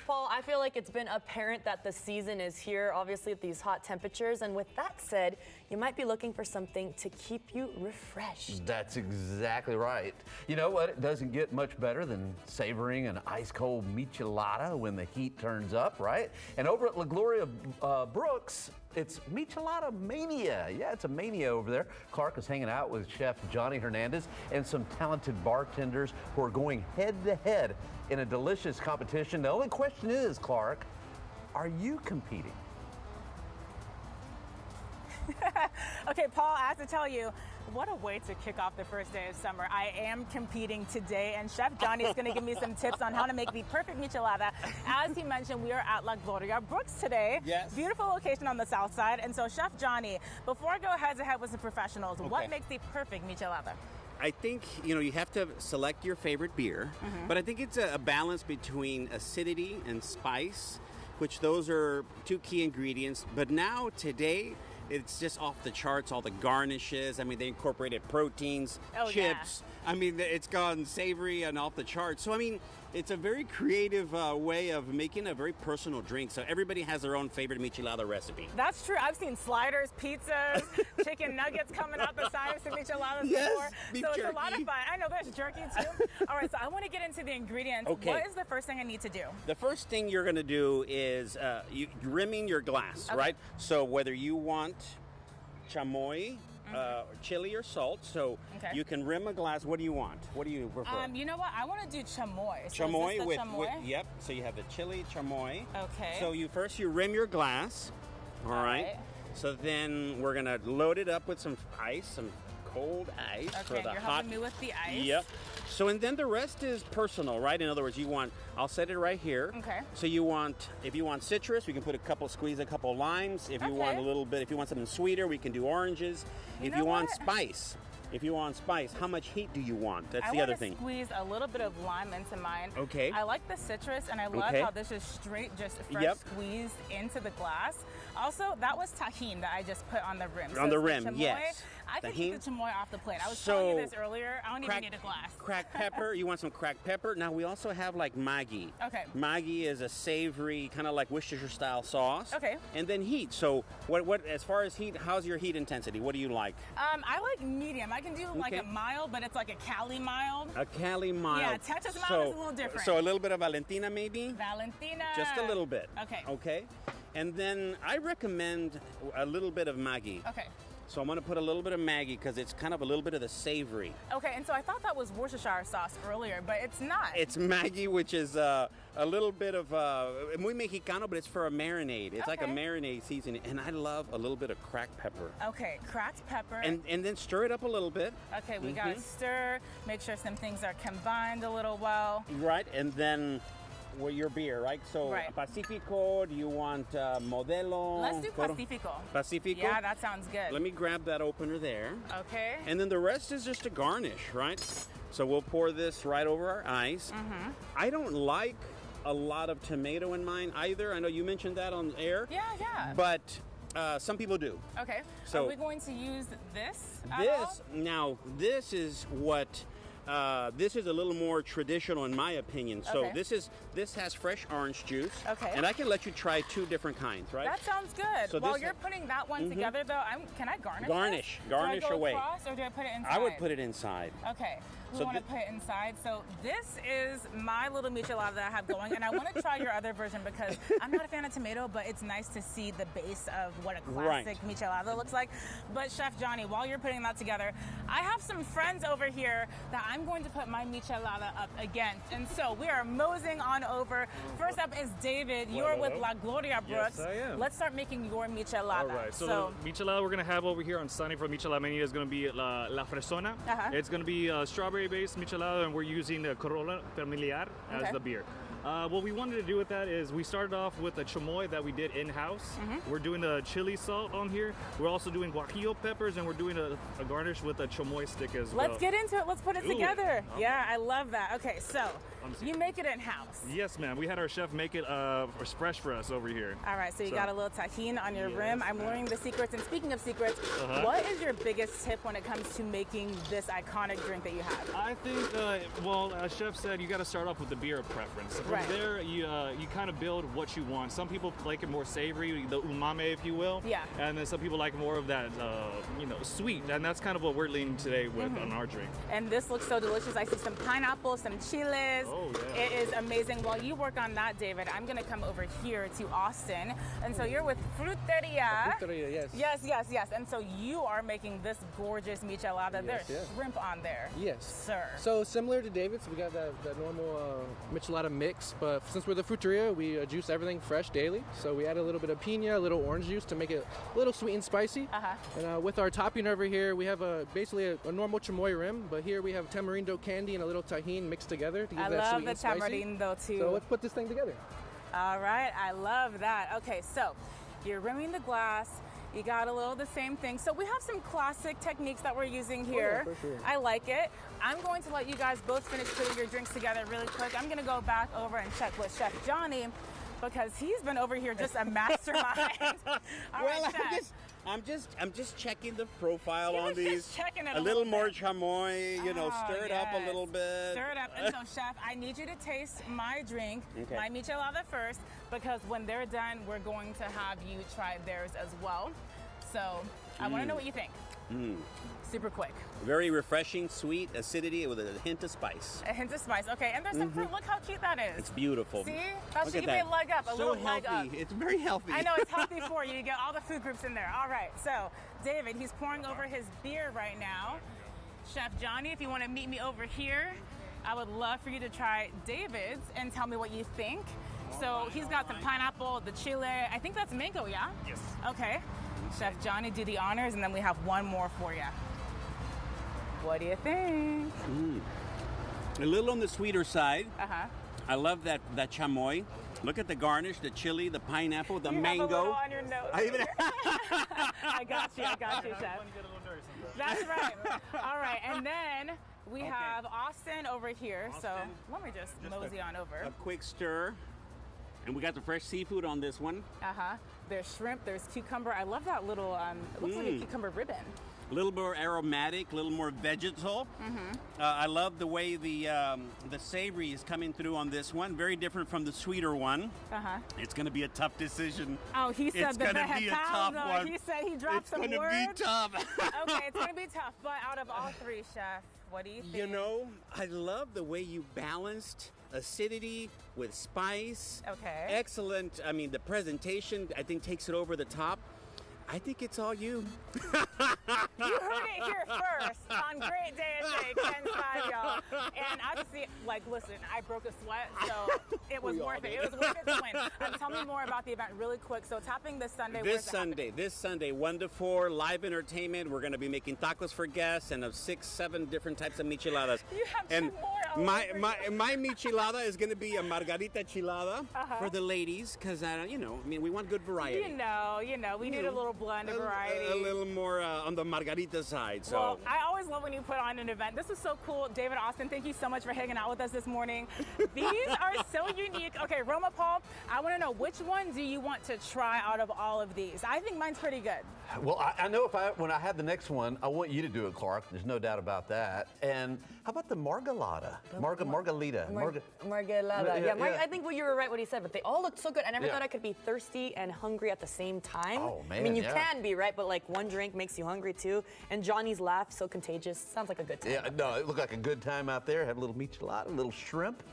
Paul, I feel like it's been apparent that the season is here, obviously with these hot temperatures. And with that said, you might be looking for something to keep you refreshed. That's exactly right. You know what? It doesn't get much better than savoring an ice-cold michelada when the heat turns up, right? And over at Gloria Brooks, it's Michelada Mania. Yeah, it's a mania over there. Clarke is hanging out with Chef Johnny Hernandez and some talented bartenders who are going head-to-head in a delicious competition. The only question is, Clarke, are you competing? Okay, Paul, I have to tell you, what a way to kick off the first day of summer. I am competing today, and Chef Johnny is going to give me some tips on how to make the perfect michelada. As he mentioned, we are at La Gloria Brooks today. Yes. Beautiful location on the south side. And so, Chef Johnny, before I go head-to-head with some professionals, what makes the perfect michelada? I think, you have to select your favorite beer, but I think it's a balance between acidity and spice, which those are two key ingredients. But now, today, it's just off the charts, all the garnishes. I mean, they incorporated proteins, chips. Yeah. I mean, it's gone savory and off the charts. So, I mean, it's a very creative way of making a very personal drink. So everybody has their own favorite michelada recipe. That's true. I've seen sliders, pizzas, chicken nuggets coming out the sides of micheladas before. Beef so jerky. It's a lot of fun. I know there's jerky too. All right, so I want to get into the ingredients. Okay. What is the first thing I need to do? The first thing you're going to do is rimming your glass, right? So whether you want chamoy, chili or salt, so you can rim a glass. What do you want? What do you prefer? You know what? I want to do chamoy. So chamoy, is this the with chamoy? Yep. So you have the chili chamoy. Okay. So you rim your glass. All right. So then we're gonna load it up with some ice, some cold ice for the you're hot. helping me with the ice. Yep. So and then the rest is personal, right? In other words, I'll set it right here. Okay. So if you want citrus, we can squeeze a couple limes. If you want if you want something sweeter, we can do oranges. If you want spice, how much heat do you want? That's the other thing. I want to squeeze a little bit of lime into mine. Okay. I like the citrus, and I love how this is straight, just fresh squeezed into the glass. Also, that was tahini that I just put on the rim. On the it's rim, chamoy. yes. I can eat the chamoy off the plate. I was telling you this earlier. I don't even need a glass. Cracked pepper. You want some cracked pepper? Now, we also have like Maggi. Okay. Maggi is a savory, kind of like Worcestershire-style sauce. Okay. And then heat. So, what as far as heat, how's your heat intensity? What do you like? I like medium. I can do like a mild, but it's like a Cali mild. A Cali mild. Yeah, Texas mild is a little different. So, a little bit of Valentina, maybe? Valentina. Just a little bit. Okay. Okay. And then I recommend a little bit of Maggi. Okay. So I'm going to put a little bit of Maggi because it's kind of a little bit of the savory. Okay, and so I thought that was Worcestershire sauce earlier, but it's not. It's Maggi, which is a little bit of muy mexicano, but it's for a marinade. It's like a marinade seasoning, and I love a little bit of cracked pepper. Okay, cracked pepper. And then stir it up a little bit. Okay, we got to stir, make sure some things are combined a little well. Right, and then your beer, right? So Pacifico, do you want Modelo? Let's do Pacifico. Pacifico? Yeah, that sounds good. Let me grab that opener there. Okay. And then the rest is just a garnish, right? So we'll pour this right over our ice. I don't like a lot of tomato in mine either. I know you mentioned that on air. Yeah. But some people do. Okay. So are we going to use this? This is what... this is a little more traditional in my opinion. So this has fresh orange juice. Okay. And I can let you try two different kinds, right? That sounds good. So while you're putting that one together though, can I garnish this? Garnish do I go away. Across, or do I put it inside? I would put it inside. Okay. We want to put it inside. So this is my little michelada that I have going, and I want to try your other version because I'm not a fan of tomato, but it's nice to see the base of what a classic michelada looks like. But Chef Johnny, while you're putting that together, I have some friends over here that I'm going to put my michelada up against. And so we are moseying on over. First up is David. You're with La Gloria Brooks. Yes, I am. Let's start making your michelada. All right. So the michelada we're going to have over here on Sunny from Michelada Mania is going to be La Fresona. It's going to be strawberry-based michelada, and we're using the Corolla Familiar as the beer. What we wanted to do with that is we started off with a chamoy that we did in-house. We're doing the chili salt on here. We're also doing guajillo peppers, and we're doing a garnish with a chamoy stick as well. Let's get into it. Let's put it together. Yeah, I love that. Okay, so you make it in-house. Yes, ma'am. We had our chef make it fresh for us over here. All right, so you got a little tahini on your rim. I'm learning the secrets. And speaking of secrets, what is your biggest tip when it comes to making this iconic drink that you have? I think, well, as chef said, you got to start off with the beer of preference. Right. There, you kind of build what you want. Some people like it more savory, the umami, if you will. Yeah. And then some people like more of that, sweet. And that's kind of what we're leaning today with on our drink. And this looks so delicious. I see some pineapple, some chiles. Oh, yeah. It is amazing. While you work on that, David, I'm going to come over here to Austin. And so you're with Fruteria. Fruteria, yes. Yes. And so you are making this gorgeous michelada. There's shrimp on there. Yes. Sir. So similar to David's, we got that normal michelada mix, but since we're the Fruteria, we juice everything fresh daily. So we add a little bit of piña, a little orange juice to make it a little sweet and spicy. And with our topping over here, we have basically a normal chamoy rim, but here we have tamarindo candy and a little tahini mixed together to give I that love sweet the and spicy. tamarindo too. So let's put this thing together. All right, I love that. Okay, so you're rimming the glass. You got a little the same thing. So we have some classic techniques that we're using here. Oh, yeah, for sure. I like it. I'm going to let you guys both finish putting your drinks together really quick. I'm gonna go back over and check with Chef Johnny because he's been over here just a mastermind. All right, Chef. I'm just checking the profile He on was these. just checking it a little more bit. chamoy, stir it up a yes. little bit. Stir it up. And so, Chef, I need you to taste my drink, Okay. my michelada first, because when they're done, we're going to have you try theirs as well. So I want to know what you think. Super quick. Very refreshing, sweet, acidity with a hint of spice. A hint of spice. Okay, and there's some fruit. Look how cute that is. It's beautiful. See? That Look should at give me a that. leg up, a So little healthy. leg up. It's very healthy. I know, it's healthy for you. You get all the food groups in there. All right, so David, he's pouring over his beer right now. Chef Johnny, if you want to meet me over here, I would love for you to try David's and tell me what you think. So he's got some pineapple, the chile. I think that's mango, yeah? Yes. Okay. Chef Johnny, do the honors, and then we have one more for you. What do you think? A little on the sweeter side. Uh-huh. I love that chamoy. Look at the garnish, the chili, the pineapple, the You mango. have a little on your nose. I even I got you, Chef. That's right. All right, and then we have Austin over here. So Austin. let me just mosey on over. a quick stir. And we got the fresh seafood on this one. Uh-huh. There's shrimp, there's cucumber. I love that little, it looks like a cucumber ribbon. A little more aromatic, a little more vegetal. I love the way the savory is coming through on this one. Very different from the sweeter one. Uh-huh. It's going to be a tough decision. Oh, he said It's that gonna be a tough one. He said he dropped It's some going to words. be tough. Okay, it's going to be tough. But out of all three, Chef, what do you think? You know, I love the way you balanced acidity with spice. Okay. Excellent. I mean, the presentation, I think, takes it over the top. I think it's all you. You heard it here first on Great Day at Shake, Ken 5, y'all. And I just see, listen, I broke a sweat, so it was worth it. It was worth it to win. Tell me more about the event really quick. So topping this Sunday, This Sunday, 1 to 4, live entertainment. We're going to be making tacos for guests and of 6, 7 different types of micheladas. You have and two more. I'll my michelada is going to be a margarita chilada for the ladies because, we want good variety. You know, we need a little blend of variety. A little more on the margarita side. So. Well, I always love when you put on an event. This is so cool. David Austin, thank you so much for hanging out with us this morning. These are so unique. Okay, Roma Paul, I want to know, which one do you want to try out of all of these? I think mine's pretty good. Well, I know when I have the next one, I want you to do it, Clarke. There's no doubt about that. And how about the margalada? Margalita. Margelada. Yeah, I think you were right what he said, but they all look so good. I never Yeah. thought I could be thirsty and hungry at the same time. Oh, man, I mean, you yeah. can be, right? But one drink makes you hungry too. And Johnny's laugh, so contagious. Sounds like a good time. Yeah, no, it looked like a good time out there. Have a little michelada, a little shrimp.